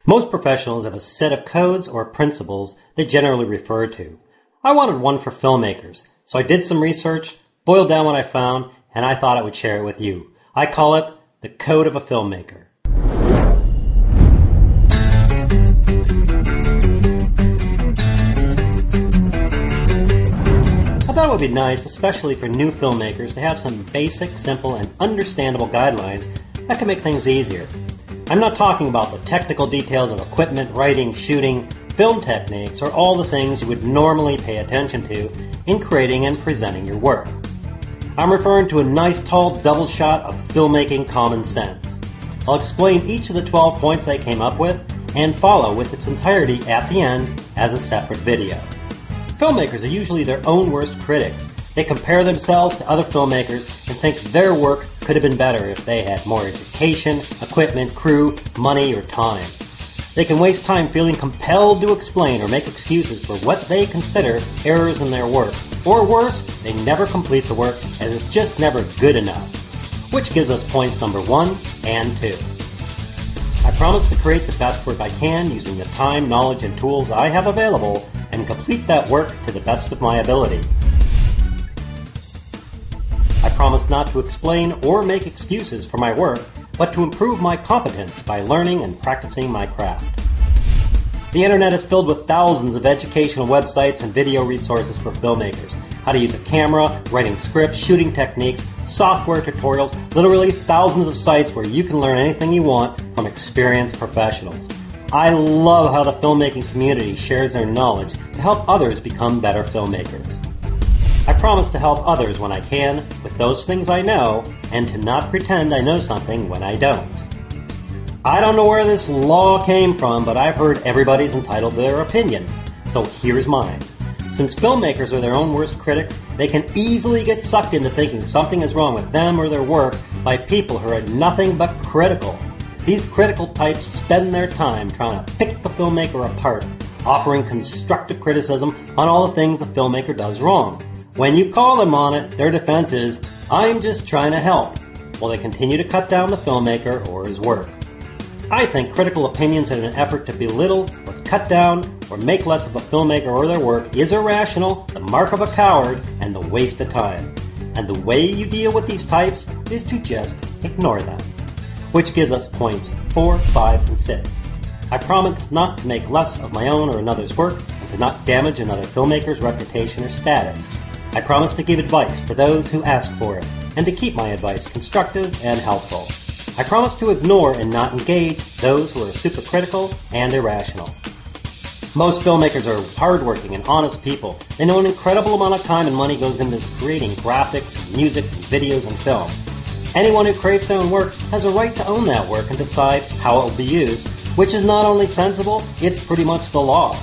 Most professionals have a set of codes or principles they generally refer to. I wanted one for filmmakers, so I did some research, boiled down what I found, and I thought I would share it with you. I call it the Code of a Filmmaker. I thought it would be nice, especially for new filmmakers, to have some basic, simple, and understandable guidelines that can make things easier. I'm not talking about the technical details of equipment, writing, shooting, film techniques, or all the things you would normally pay attention to in creating and presenting your work. I'm referring to a nice tall double shot of filmmaking common sense. I'll explain each of the 12 points I came up with and follow with its entirety at the end as a separate video. Filmmakers are usually their own worst critics. They compare themselves to other filmmakers and think their work could have been better if they had more education, equipment, crew, money, or time. They can waste time feeling compelled to explain or make excuses for what they consider errors in their work. Or worse, they never complete the work and it's just never good enough. Which gives us points number 1 and 2. I promise to create the best work I can using the time, knowledge, and tools I have available and complete that work to the best of my ability. I promise not to explain or make excuses for my work, but to improve my competence by learning and practicing my craft. The internet is filled with thousands of educational websites and video resources for filmmakers. How to use a camera, writing scripts, shooting techniques, software tutorials, literally thousands of sites where you can learn anything you want from experienced professionals. I love how the filmmaking community shares their knowledge to help others become better filmmakers. I promise to help others when I can with those things I know and to not pretend I know something when I don't. I don't know where this law came from, but I've heard everybody's entitled to their opinion. So here's mine. Since filmmakers are their own worst critics, they can easily get sucked into thinking something is wrong with them or their work by people who are nothing but critical. These critical types spend their time trying to pick the filmmaker apart, offering constructive criticism on all the things the filmmaker does wrong. When you call them on it, their defense is, "I'm just trying to help," while they continue to cut down the filmmaker or his work. I think critical opinions in an effort to belittle or cut down or make less of a filmmaker or their work is irrational, the mark of a coward, and the waste of time. And the way you deal with these types is to just ignore them. Which gives us points 4, 5, and 6. I promise not to make less of my own or another's work and to not damage another filmmaker's reputation or status. I promise to give advice to those who ask for it and to keep my advice constructive and helpful. I promise to ignore and not engage those who are supercritical and irrational. Most filmmakers are hardworking and honest people. They know an incredible amount of time and money goes into creating graphics, music, videos, and film. Anyone who creates their own work has a right to own that work and decide how it will be used, which is not only sensible, it's pretty much the law.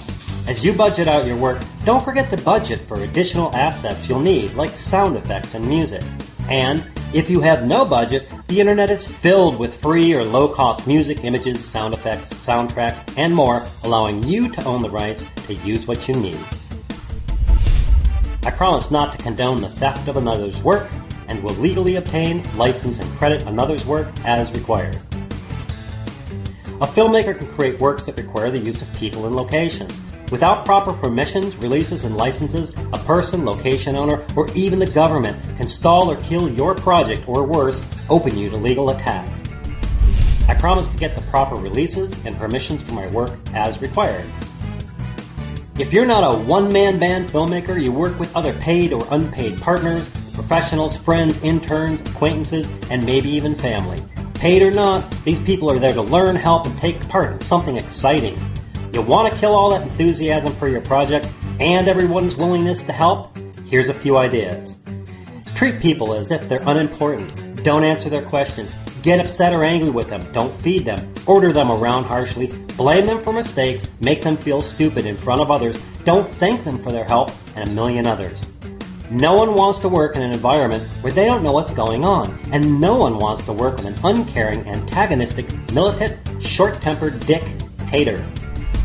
As you budget out your work, don't forget to budget for additional assets you'll need, like sound effects and music. And if you have no budget, the internet is filled with free or low-cost music, images, sound effects, soundtracks, and more, allowing you to own the rights to use what you need. I promise not to condone the theft of another's work and will legally obtain, license, and credit another's work as required. A filmmaker can create works that require the use of people and locations. Without proper permissions, releases, and licenses, a person, location owner, or even the government can stall or kill your project or worse, open you to legal attack. I promise to get the proper releases and permissions for my work as required. If you're not a one-man band filmmaker, you work with other paid or unpaid partners, professionals, friends, interns, acquaintances, and maybe even family. Paid or not, these people are there to learn, help, and take part in something exciting. You want to kill all that enthusiasm for your project and everyone's willingness to help? Here's a few ideas. Treat people as if they're unimportant. Don't answer their questions. Get upset or angry with them. Don't feed them. Order them around harshly. Blame them for mistakes. Make them feel stupid in front of others. Don't thank them for their help, and a million others. No one wants to work in an environment where they don't know what's going on, and no one wants to work with an uncaring, antagonistic, militant, short-tempered dictator.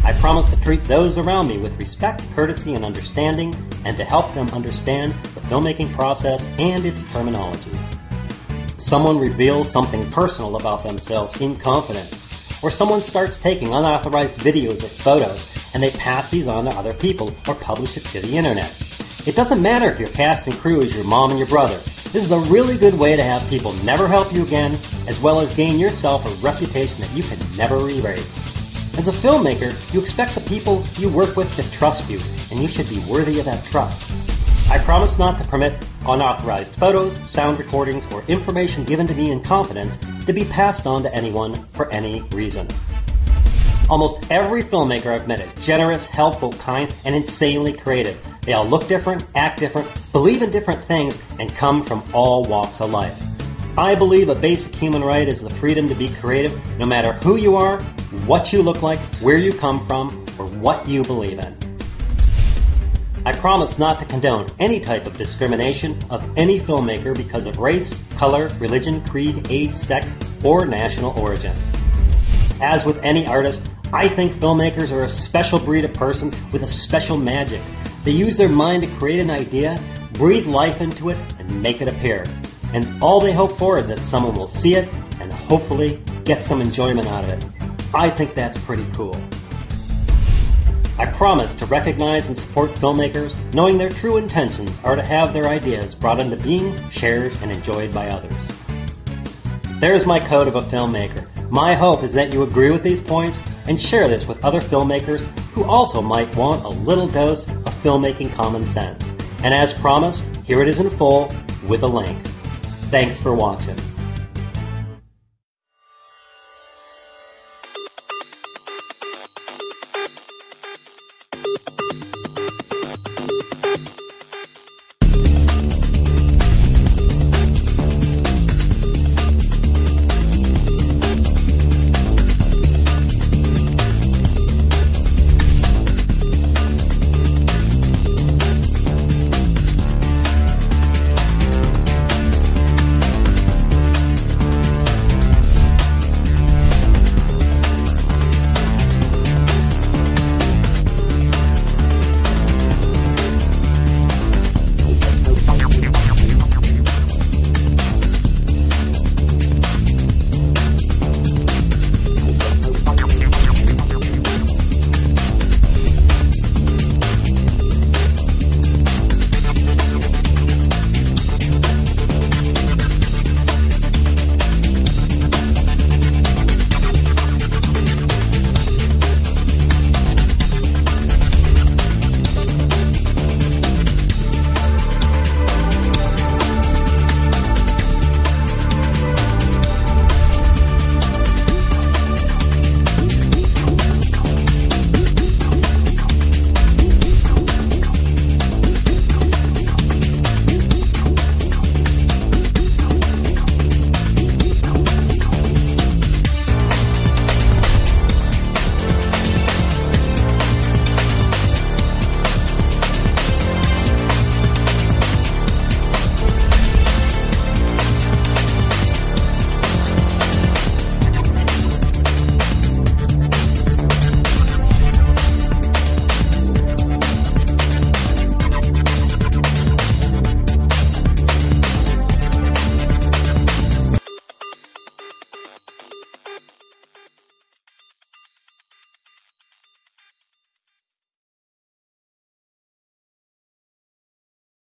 I promise to treat those around me with respect, courtesy, and understanding, and to help them understand the filmmaking process and its terminology. Someone reveals something personal about themselves in confidence. or someone starts taking unauthorized videos or photos and they pass these on to other people or publish it to the internet. It doesn't matter if your cast and crew is your mom and your brother. This is a really good way to have people never help you again, as well as gain yourself a reputation that you can never erase. As a filmmaker, you expect the people you work with to trust you, and you should be worthy of that trust. I promise not to permit unauthorized photos, sound recordings, or information given to me in confidence to be passed on to anyone for any reason. Almost every filmmaker I've met is generous, helpful, kind, and insanely creative. They all look different, act different, believe in different things, and come from all walks of life. I believe a basic human right is the freedom to be creative no matter who you are, what you look like, where you come from, or what you believe in. I promise not to condone any type of discrimination of any filmmaker because of race, color, religion, creed, age, sex, or national origin. As with any artist, I think filmmakers are a special breed of person with a special magic. They use their mind to create an idea, breathe life into it, and make it appear. And all they hope for is that someone will see it and hopefully get some enjoyment out of it. I think that's pretty cool. I promise to recognize and support filmmakers, knowing their true intentions are to have their ideas brought into being, shared, and enjoyed by others. There's my code of a filmmaker. My hope is that you agree with these points and share this with other filmmakers who also might want a little dose of filmmaking common sense. And as promised, here it is in full with a link. Thanks for watching.